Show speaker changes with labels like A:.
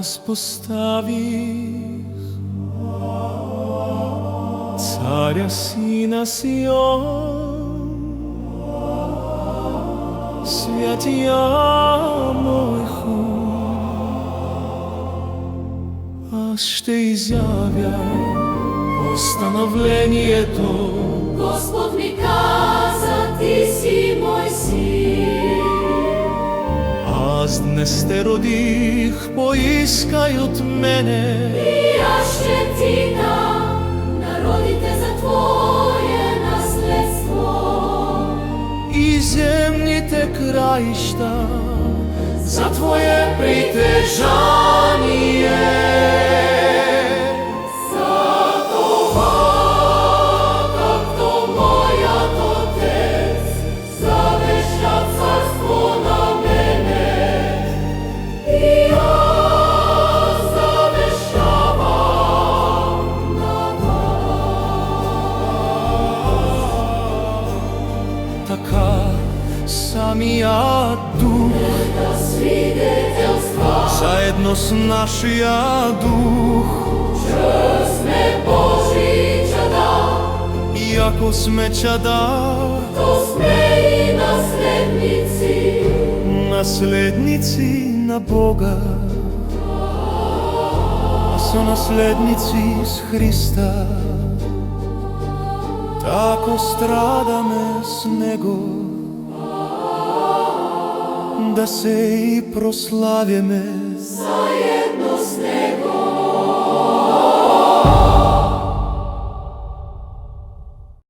A: Аз поставих Царя си на Сион, святия мой хум. Аз ще изявя постановлението.
B: Господ ми каза, ти си мой син.
A: Аз днес те родих, поискай от мене.
B: И аз ще ти дам народите за твое наследство.
A: И земните краища за твое притежание. Така самият дух заедно с нашия дух,
B: че сме Божи чада,
A: и ако сме чада,
B: то сме и наследници,
A: наследници на Бога, сонаследници с Христа. Тако страдаме с Него, да се и прославяме
B: заедно